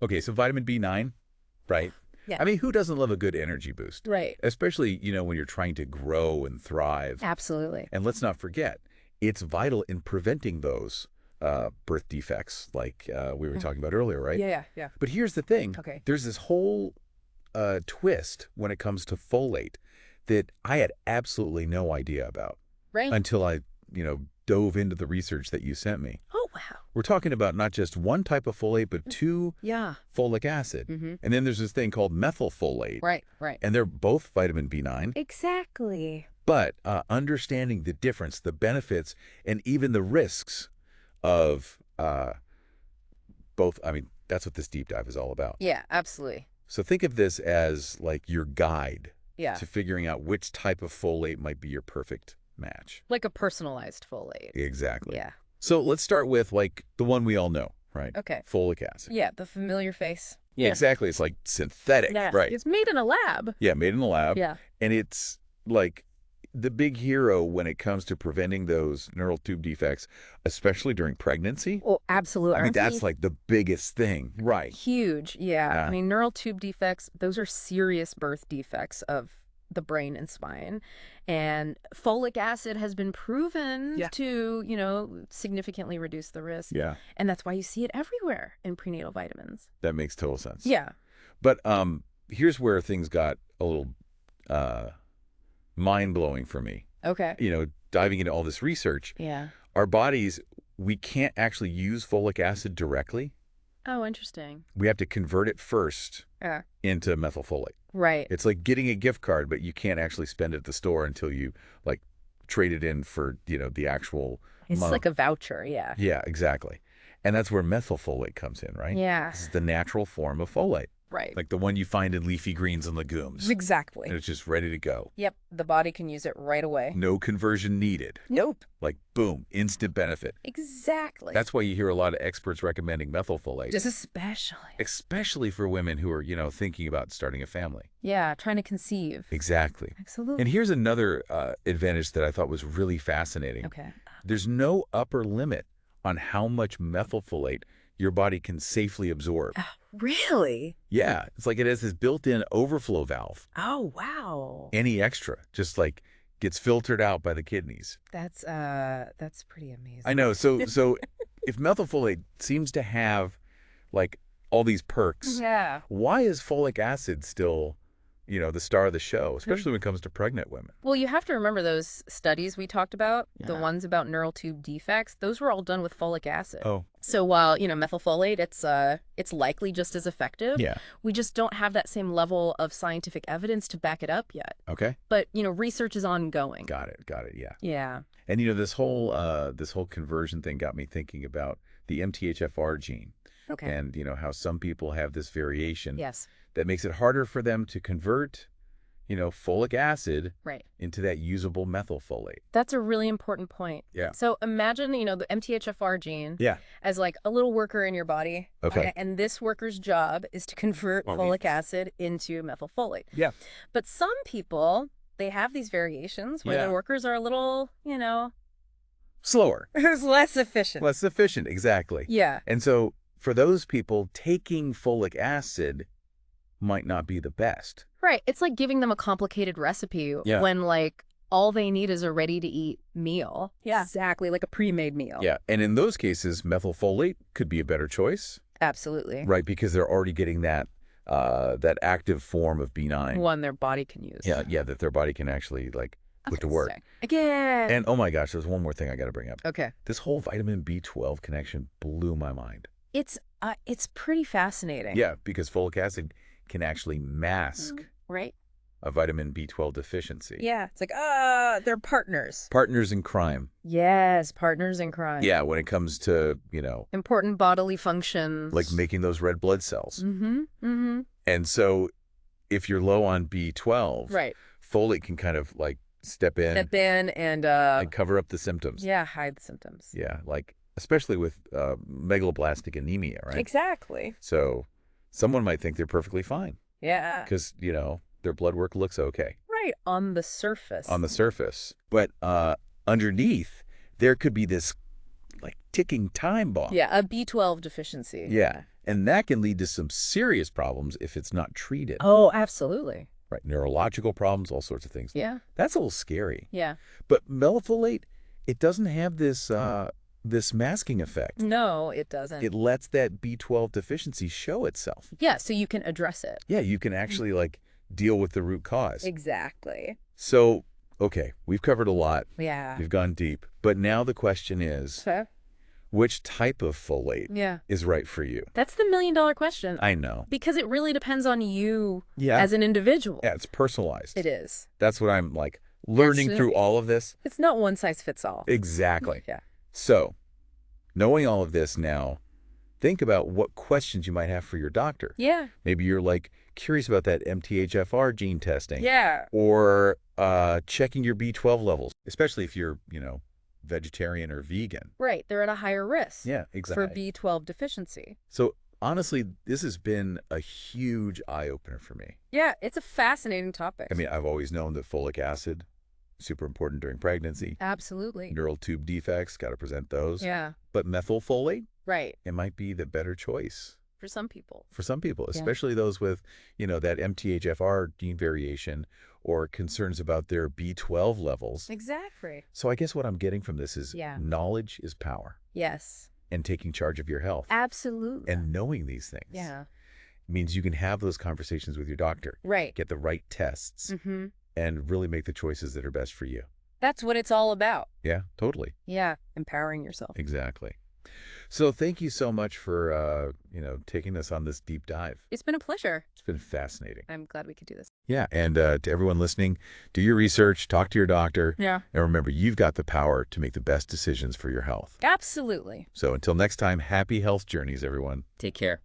Okay, so vitamin B9, right? Yeah. I mean, who doesn't love a good energy boost? Right. Especially, when you're trying to grow and thrive. Absolutely. And let's not forget, it's vital in preventing those birth defects like we were talking about earlier, right? Yeah. But here's the thing. Okay. There's this whole twist when it comes to folate that I had absolutely no idea about Right. until I, dove into the research that you sent me. Oh, wow. We're talking about not just one type of folate, but two Yeah. folic acid. Mm-hmm. And then there's this thing called methylfolate. Right. And they're both vitamin B9. Exactly. But understanding the difference, the benefits, and even the risks of both, I mean, that's what this deep dive is all about. Yeah, absolutely. So think of this as like your guide Yeah. to figuring out which type of folate might be your perfect match. Like a personalized folate. Exactly. Yeah. So let's start with like the one we all know, right? Okay. Folic acid. Yeah, the familiar face. Yeah, exactly. It's like synthetic, Yeah. right? It's made in a lab. Yeah, made in the lab. Yeah. And it's like the big hero when it comes to preventing those neural tube defects, especially during pregnancy. Oh, absolutely. I mean, Aren't that's they like the biggest thing, right? huge. Yeah. Yeah. I mean, neural tube defects, those are serious birth defects of the brain and spine. And folic acid has been proven Yeah. to, significantly reduce the risk. Yeah, And that's why you see it everywhere in prenatal vitamins. that makes total sense. Yeah. But here's where things got a little mind-blowing for me. Okay. Diving into all this research, Yeah. our bodies, we can't actually use folic acid directly. Oh, interesting. We have to convert it first Yeah. into methylfolate. Right. It's like getting a gift card, but you can't actually spend it at the store until you like trade it in for, the actual It's amount. like a voucher. Yeah. Yeah, exactly. And that's where methylfolate comes in, right? Yeah. This is the natural form of folate, Right. like the one you find in leafy greens and legumes. Exactly. And it's just ready to go. Yep. The body can use it right away. No conversion needed. Nope. Like, boom, instant benefit. Exactly. That's why you hear a lot of experts recommending methylfolate, just especially. especially for women who are, thinking about starting a family. Yeah. Trying to conceive. Exactly. Absolutely. And here's another advantage that I thought was really fascinating. Okay. There's no upper limit on how much methylfolate your body can safely absorb. Really? Yeah, it's like it has this built-in overflow valve. Oh, wow. Any extra just like gets filtered out by the kidneys. That's pretty amazing. I know. So if methylfolate seems to have like all these perks, Yeah. why is folic acid still, the star of the show, especially when it comes to pregnant women? Well, you have to remember those studies we talked about, the Yeah. ones about neural tube defects, those were all done with folic acid. Oh, So while, methylfolate, it's likely just as effective. yeah. We just don't have that same level of scientific evidence to back it up yet. Okay. But, research is ongoing. Got it. Yeah. Yeah. And this whole conversion thing got me thinking about the MTHFR gene. Okay. And how some people have this variation Yes. that makes it harder for them to convert, folic acid Right. into that usable methylfolate. That's a really important point. Yeah. So imagine, the MTHFR gene Yeah. as like a little worker in your body. Okay. And this worker's job is to convert folic acid into methylfolate. Yeah. But some people, they have these variations where Yeah. the workers are a little, Slower. less efficient. Less efficient. Exactly. Yeah. And so for those people, taking folic acid might not be the best. Right. It's like giving them a complicated recipe Yeah. when like all they need is a ready-to-eat meal. Yeah. Exactly, like a pre-made meal. Yeah. And in those cases, methylfolate could be a better choice, Absolutely. right? Because they're already getting that active form of B9. One their body can use. Yeah, that their body can actually like put to work. Again. And oh my gosh, there's one more thing I got to bring up. Okay. This whole vitamin B12 connection blew my mind. It's pretty fascinating. Yeah, because folic acid can actually mask Right? a vitamin B12 deficiency. Yeah. It's like, they're partners. Partners in crime. Yes, partners in crime. Yeah, when it comes to, Important bodily functions. like making those red blood cells. Mm-hmm. And so if you're low on B12, Right. folate can kind of like step in Step in and and cover up the symptoms. yeah, hide the symptoms. Yeah, like especially with megaloblastic anemia, right? Exactly. So someone might think they're perfectly fine Yeah. because, their blood work looks okay Right. On the surface. on the surface. But underneath, there could be this like ticking time bomb. Yeah, a B12 deficiency. Yeah. And that can lead to some serious problems if it's not treated. Oh, absolutely. Right, neurological problems, all sorts of things. Yeah. That's a little scary. Yeah. But methylfolate, it doesn't have this this masking effect. No, it doesn't. It lets that B12 deficiency show itself. Yeah, so you can address it. Yeah, you can actually like deal with the root cause. Exactly. So, okay, we've covered a lot. Yeah. We've gone deep. But now the question is, which type of folate Yeah. is right for you? That's the million-dollar question. I know. Because it really depends on you Yeah. as an individual. Yeah, it's personalized. It is. That's what I'm like learning through all of this. It's not one size fits all. Exactly. Yeah. So, knowing all of this now, think about what questions you might have for your doctor. Yeah. Maybe you're like curious about that MTHFR gene testing. Yeah. Or checking your B12 levels, especially if you're, vegetarian or vegan. Right. They're at a higher risk. Yeah, For exactly. B12 deficiency. So honestly, this has been a huge eye-opener for me. Yeah, it's a fascinating topic. I mean, I've always known that folic acid, super important during pregnancy. Absolutely. Neural tube defects, got to present those. Yeah. But methylfolate, Right. it might be the better choice For some people. for some people, Yeah. especially those with, that MTHFR gene variation or concerns about their B12 levels. Exactly. So I guess what I'm getting from this is Yeah. knowledge is power, Yes. and taking charge of your health. Absolutely. And knowing these things Yeah. means you can have those conversations with your doctor, Right. get the right tests, Mm-hmm. and really make the choices that are best for you. That's what it's all about. Yeah, totally. Yeah. Empowering yourself. Exactly. So thank you so much for, taking us on this deep dive. It's been a pleasure. It's been fascinating. I'm glad we could do this. Yeah, and to everyone listening, do your research, talk to your doctor, Yeah. and remember, you've got the power to make the best decisions for your health. Absolutely. So until next time, happy health journeys, everyone. Take care.